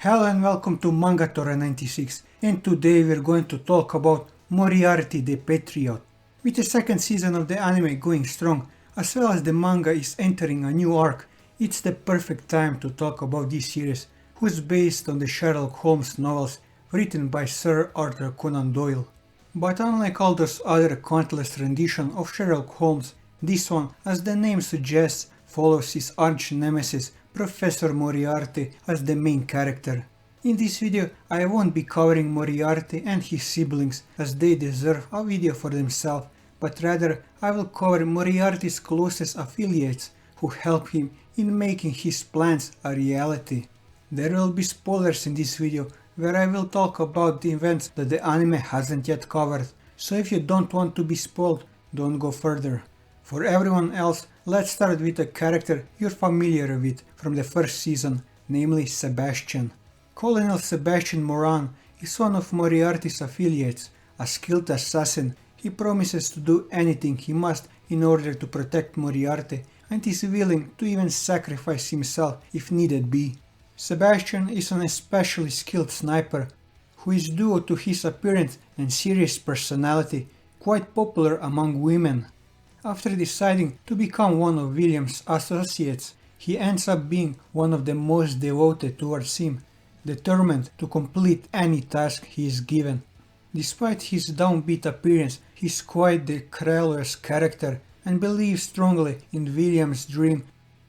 Hello and welcome to Mangatora 96, and today we're going to talk about Moriarty the Patriot. With the second season of the anime going strong, as well as the manga is entering a new arc, it's the perfect time to talk about this series, who's based on the Sherlock Holmes novels written by Sir Arthur Conan Doyle. But unlike all those other countless renditions of Sherlock Holmes, this one, as the name suggests, follows his arch-nemesis Professor Moriarty as the main character. In this video I won't be covering Moriarty and his siblings as they deserve a video for themselves, but rather I will cover Moriarty's closest affiliates who help him in making his plans a reality. There will be spoilers in this video where I will talk about the events that the anime hasn't yet covered, so if you don't want to be spoiled, don't go further. For everyone else, let's start with a character you're familiar with from the first season, namely Sebastian. Colonel Sebastian Moran is one of Moriarty's affiliates. A skilled assassin, he promises to do anything he must in order to protect Moriarty and is willing to even sacrifice himself if needed be. Sebastian is an especially skilled sniper who is, due to his appearance and serious personality, quite popular among women. After deciding to become one of William's associates, he ends up being one of the most devoted towards him, determined to complete any task he is given. Despite his downbeat appearance, he is quite the curious character and believes strongly in William's dream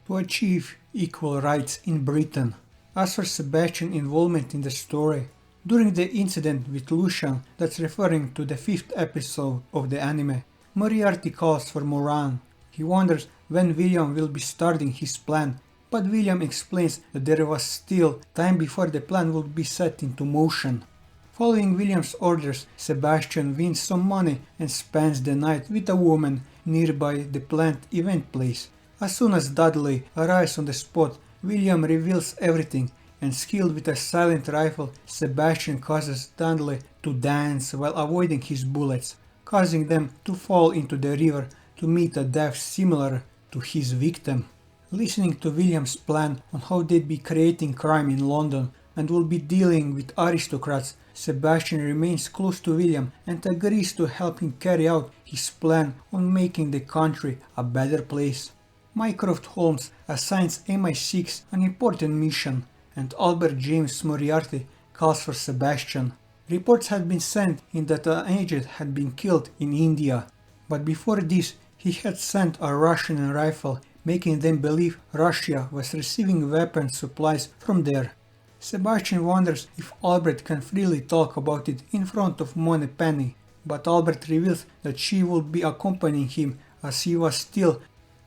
to achieve equal rights in Britain. As for Sebastian's involvement in the story, during the incident with Lucian that's referring to the 5th episode of the anime, Moriarty calls for Moran. He wonders when William will be starting his plan, but William explains that there was still time before the plan would be set into motion. Following William's orders, Sebastian wins some money and spends the night with a woman nearby the planned event place. As soon as Dudley arrives on the spot, William reveals everything, and skilled with a silent rifle, Sebastian causes Dudley to dance while avoiding his bullets, causing them to fall into the river to meet a death similar to his victim. Listening to William's plan on how they'd be creating crime in London and will be dealing with aristocrats, Sebastian remains close to William and agrees to help him carry out his plan on making the country a better place. Mycroft Holmes assigns MI6 an important mission, and Albert James Moriarty calls for Sebastian. Reports had been sent in that an agent had been killed in India, but before this he had sent a Russian rifle, making them believe Russia was receiving weapon supplies from there. Sebastian wonders if Albert can freely talk about it in front of Moneypenny, but Albert reveals that she would be accompanying him as he was still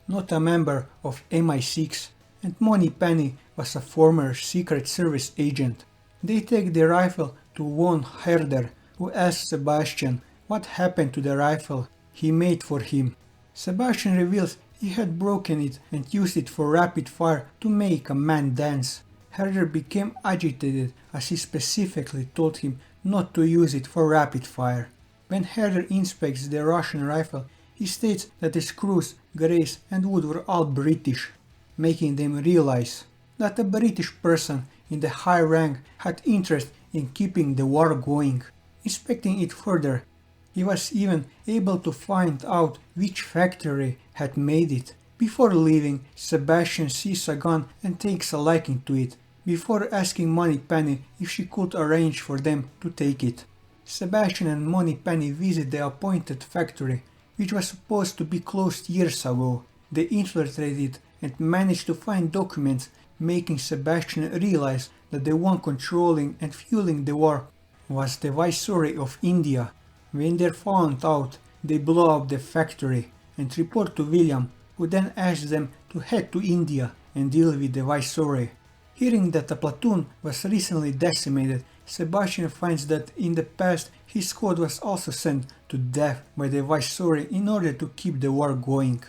not a member of MI6 and Moneypenny was a former Secret Service agent. They take the rifle to Von Herder, who asks Sebastian what happened to the rifle he made for him. Sebastian reveals he had broken it and used it for rapid fire to make a man dance. Herder became agitated as he specifically told him not to use it for rapid fire. When Herder inspects the Russian rifle, he states that the screws, grace and wood were all British, making them realize that a British person in the high rank had interest in keeping the war going. Inspecting it further, he was even able to find out which factory had made it. Before leaving, Sebastian sees a gun and takes a liking to it, before asking Moneypenny if she could arrange for them to take it. Sebastian and Moneypenny visit the appointed factory, which was supposed to be closed years ago. They infiltrate it and manage to find documents, making Sebastian realize that the one controlling and fueling the war was the Viceroy of India. When they're found out, they blow up the factory and report to William, who then asks them to head to India and deal with the Viceroy. Hearing that a platoon was recently decimated, Sebastian finds that in the past his squad was also sent to death by the Viceroy in order to keep the war going.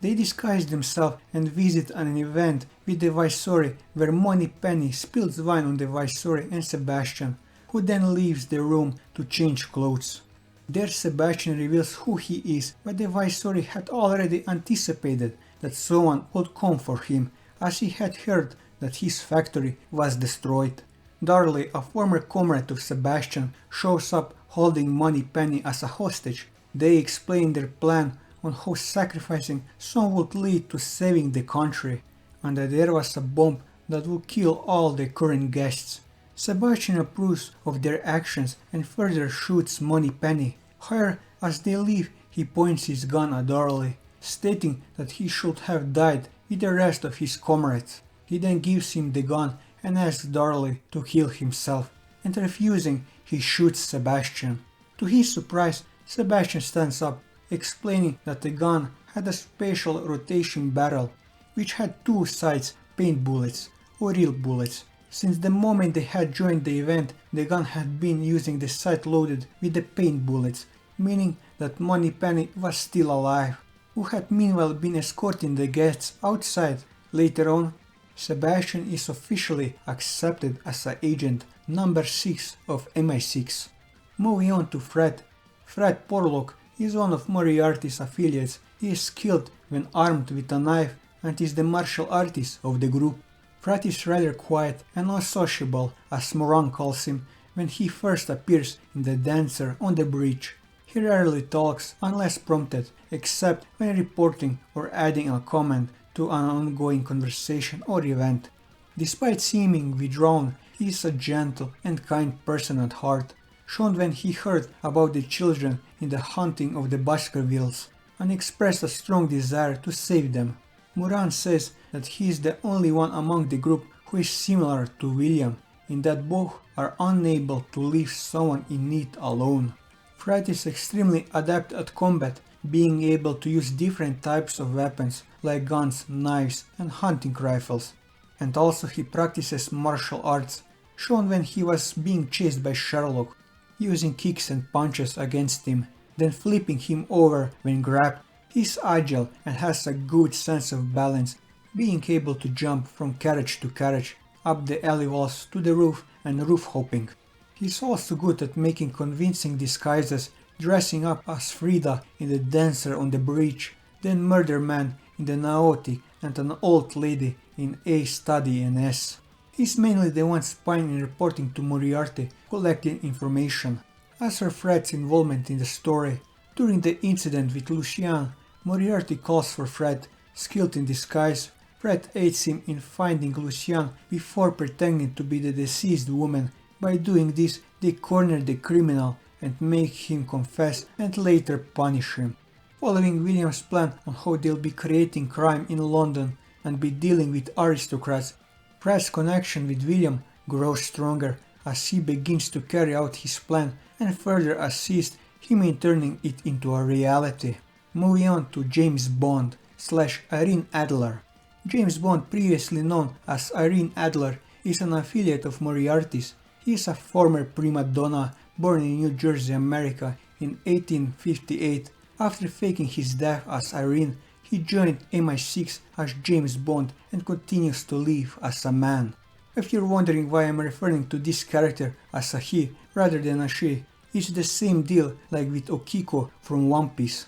They disguise themselves and visit an event with the Viceroy where Moneypenny spills wine on the Viceroy and Sebastian, who then leaves the room to change clothes. There Sebastian reveals who he is, but the Viceroy had already anticipated that someone would come for him, as he had heard that his factory was destroyed. Darley, a former comrade of Sebastian, shows up holding Moneypenny as a hostage. They explain their plan on how sacrificing some would lead to saving the country, and that there was a bomb that would kill all the current guests. Sebastian approves of their actions and further shoots Moneypenny. However, as they leave, he points his gun at Darley, stating that he should have died with the rest of his comrades. He then gives him the gun and asks Darley to kill himself, and refusing, he shoots Sebastian. To his surprise, Sebastian stands up, explaining that the gun had a special rotation barrel, which had two sides paint bullets, or real bullets. Since the moment they had joined the event, the gun had been using the sight loaded with the paint bullets, meaning that Moneypenny was still alive, who had meanwhile been escorting the guests outside. Later on, Sebastian is officially accepted as agent number 6 of MI6. Moving on to Fred. Fred Porlock is one of Moriarty's affiliates. He is skilled when armed with a knife and is the martial artist of the group. Fred is rather quiet and unsociable, as Moran calls him, when he first appears in The Dancer on the bridge. He rarely talks unless prompted, except when reporting or adding a comment to an ongoing conversation or event. Despite seeming withdrawn, he is a gentle and kind person at heart, shown when he heard about the children in the hunting of the Baskervilles and expressed a strong desire to save them. Moran says that he is the only one among the group who is similar to William, in that both are unable to leave someone in need alone. Fred is extremely adept at combat, being able to use different types of weapons like guns, knives and hunting rifles. And also he practices martial arts, shown when he was being chased by Sherlock, using kicks and punches against him, then flipping him over when grabbed. He is agile and has a good sense of balance, being able to jump from carriage to carriage, up the alley walls to the roof and roof hopping. He is also good at making convincing disguises, dressing up as Frida in The Dancer on the Bridge, then Murder Man in The Naotic and an old lady in A Study in S. He is mainly the one spying and reporting to Moriarty, collecting information. As for Fred's involvement in the story, during the incident with Lucian, Moriarty calls for Fred, skilled in disguise. Fred aids him in finding Lucian before pretending to be the deceased woman. By doing this, they corner the criminal and make him confess and later punish him. Following William's plan on how they'll be creating crime in London and be dealing with aristocrats, Fred's connection with William grows stronger as he begins to carry out his plan and further assist him in turning it into a reality. Moving on to James Bond / Irene Adler. James Bond, previously known as Irene Adler, is an affiliate of Moriarty's. He is a former prima donna born in New Jersey, America in 1858. After faking his death as Irene, he joined MI6 as James Bond and continues to live as a man. If you're wondering why I'm referring to this character as a he rather than a she, it's the same deal like with Okiko from One Piece.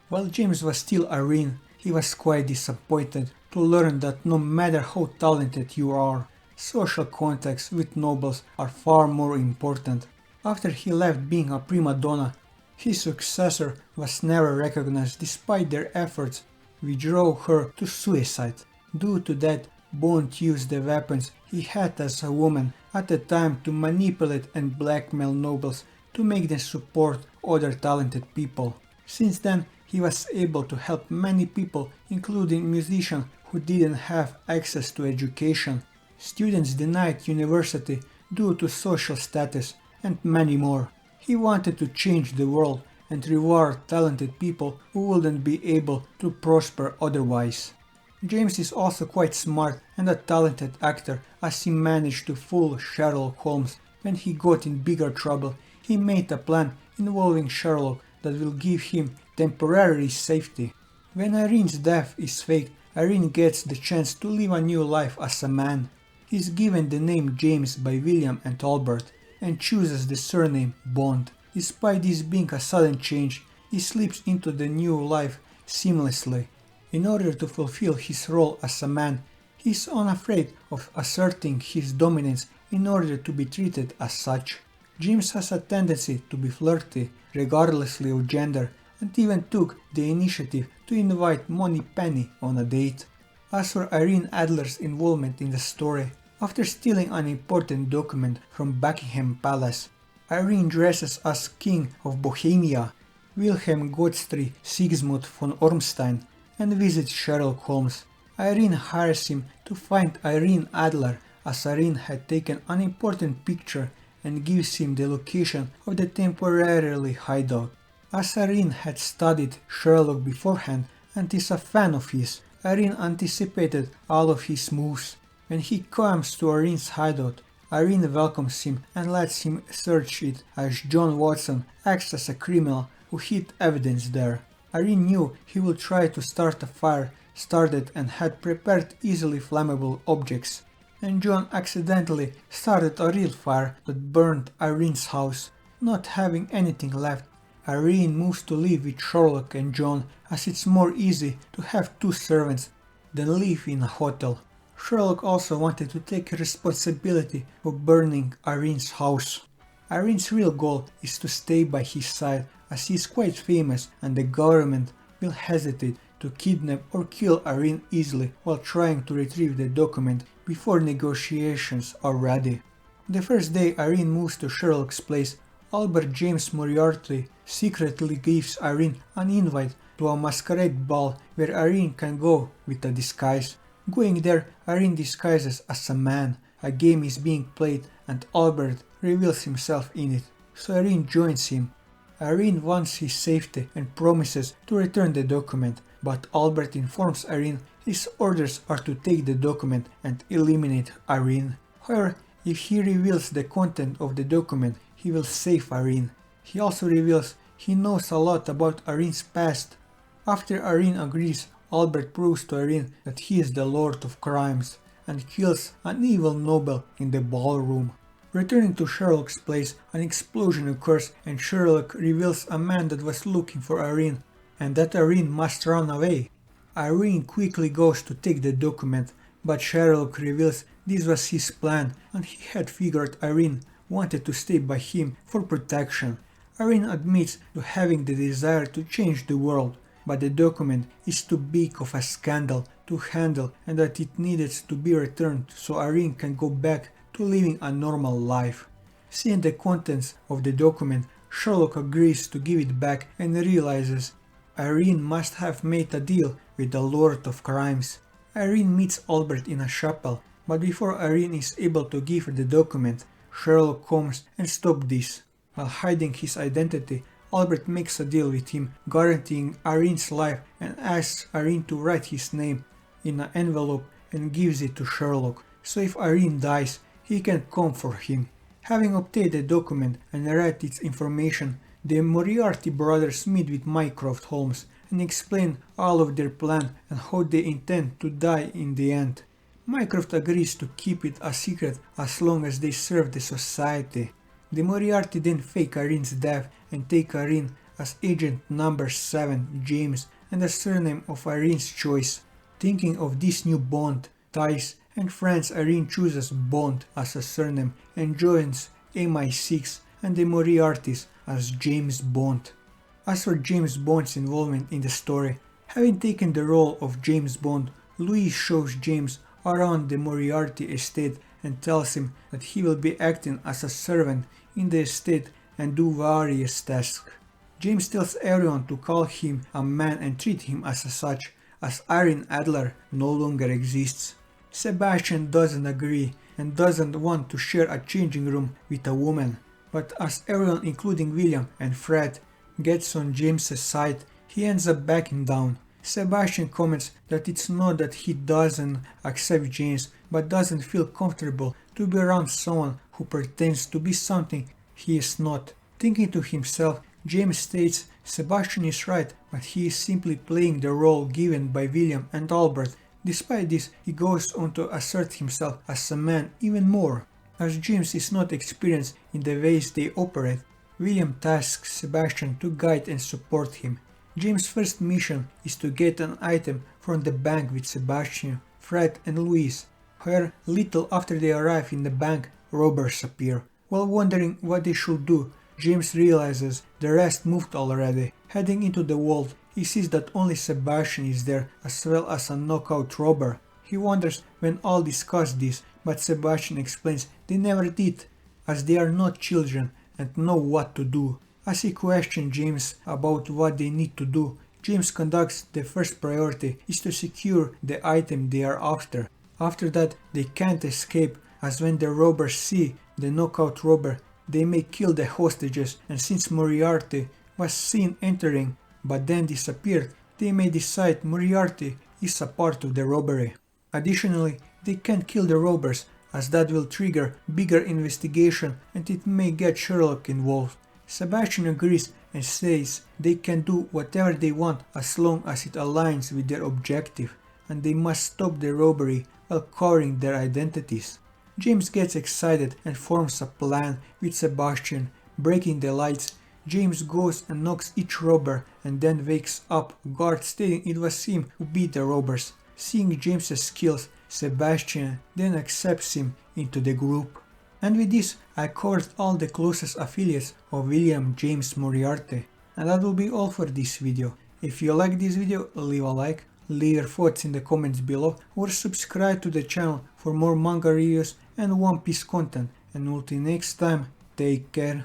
While James was still Irene, he was quite disappointed to learn that no matter how talented you are, social contacts with nobles are far more important. After he left being a prima donna, his successor was never recognized despite their efforts, which drove her to suicide. Due to that, Bond used the weapons he had as a woman at the time to manipulate and blackmail nobles to make them support other talented people. Since then, he was able to help many people, including musicians who didn't have access to education, students denied university due to social status, and many more. He wanted to change the world and reward talented people who wouldn't be able to prosper otherwise. James is also quite smart and a talented actor, as he managed to fool Sherlock Holmes. When he got in bigger trouble, he made a plan involving Sherlock that will give him temporary safety. When Irene's death is faked, Irene gets the chance to live a new life as a man. He is given the name James by William and Albert and chooses the surname Bond. Despite this being a sudden change, he slips into the new life seamlessly. In order to fulfill his role as a man, he is unafraid of asserting his dominance in order to be treated as such. James has a tendency to be flirty, regardlessly of gender, and even took the initiative to invite Moneypenny on a date. As for Irene Adler's involvement in the story, after stealing an important document from Buckingham Palace, Irene dresses as King of Bohemia, Wilhelm Godfrey Sigismund von Ormstein, and visits Sherlock Holmes. Irene hires him to find Irene Adler, as Irene had taken an important picture, and gives him the location of the temporarily hideout. As Irene had studied Sherlock beforehand and is a fan of his, Irene anticipated all of his moves. When he comes to Irene's hideout, Irene welcomes him and lets him search it as John Watson acts as a criminal who hid evidence there. Irene knew he would try to start a fire, started and had prepared easily flammable objects, and John accidentally started a real fire that burned Irene's house. Not having anything left, Irene moves to live with Sherlock and John, as it's more easy to have two servants than live in a hotel. Sherlock also wanted to take responsibility for burning Irene's house. Irene's real goal is to stay by his side, as he is quite famous and the government will hesitate to kidnap or kill Irene easily while trying to retrieve the document before negotiations are ready. The first day Irene moves to Sherlock's place, Albert James Moriarty secretly gives Irene an invite to a masquerade ball where Irene can go with a disguise. Going there, Irene disguises as a man. A game is being played and Albert reveals himself in it, so Irene joins him. Irene wants his safety and promises to return the document, but Albert informs Irene his orders are to take the document and eliminate Irene. However, if he reveals the content of the document, he will save Irene. He also reveals he knows a lot about Irene's past. After Irene agrees, Albert proves to Irene that he is the Lord of Crimes and kills an evil noble in the ballroom. Returning to Sherlock's place, an explosion occurs and Sherlock reveals a man that was looking for Irene and that Irene must run away. Irene quickly goes to take the document, but Sherlock reveals this was his plan and he had figured Irene wanted to stay by him for protection. Irene admits to having the desire to change the world, but the document is too big of a scandal to handle and that it needed to be returned so Irene can go back to living a normal life. Seeing the contents of the document, Sherlock agrees to give it back and realizes Irene must have made a deal with the Lord of Crimes. Irene meets Albert in a chapel, but before Irene is able to give her the document, Sherlock comes and stops this. While hiding his identity, Albert makes a deal with him, guaranteeing Irene's life and asks Irene to write his name in an envelope and gives it to Sherlock, so if Irene dies, he can come for him. Having obtained the document and read its information, the Moriarty brothers meet with Mycroft Holmes and explain all of their plan and how they intend to die in the end. Mycroft agrees to keep it a secret as long as they serve the society. The Moriarty then fake Irene's death and take Irene as Agent Number 7 James and the surname of Irene's choice. Thinking of this new bond, ties, and friends, Irene chooses Bond as a surname and joins MI6 and the Moriartys as James Bond. As for James Bond's involvement in the story, having taken the role of James Bond, Louis shows James around the Moriarty estate and tells him that he will be acting as a servant in the estate and do various tasks. James tells everyone to call him a man and treat him as such, as Irene Adler no longer exists. Sebastian doesn't agree and doesn't want to share a changing room with a woman, but as everyone including William and Fred gets on James's side, he ends up backing down. Sebastian comments that it's not that he doesn't accept James, but doesn't feel comfortable to be around someone who pretends to be something he is not. Thinking to himself, James states Sebastian is right, but he is simply playing the role given by William and Albert. Despite this, he goes on to assert himself as a man even more. As James is not experienced in the ways they operate, William tasks Sebastian to guide and support him. James' first mission is to get an item from the bank with Sebastian, Fred and Louise. However, little after they arrive in the bank, robbers appear. While wondering what they should do, James realizes the rest moved already. Heading into the vault, he sees that only Sebastian is there as well as a knockout robber. He wonders when all discussed this, but Sebastian explains they never did, as they are not children and know what to do. As he questions James about what they need to do, James conducts the first priority is to secure the item they are after. After that, they can't escape, as when the robbers see the knockout robber, they may kill the hostages, and since Moriarty was seen entering but then disappeared, they may decide Moriarty is a part of the robbery. Additionally, they can't kill the robbers, as that will trigger bigger investigation and it may get Sherlock involved. Sebastian agrees and says they can do whatever they want as long as it aligns with their objective, and they must stop the robbery while covering their identities. James gets excited and forms a plan with Sebastian. Breaking the lights, James goes and knocks each robber and then wakes up a guard stating it was him who beat the robbers. Seeing James's skills, Sebastian then accepts him into the group. And with this, I covered all the closest affiliates of William James Moriarty. And that will be all for this video. If you like this video, leave a like, leave your thoughts in the comments below, or subscribe to the channel for more manga reviews and One Piece content. And until next time, take care.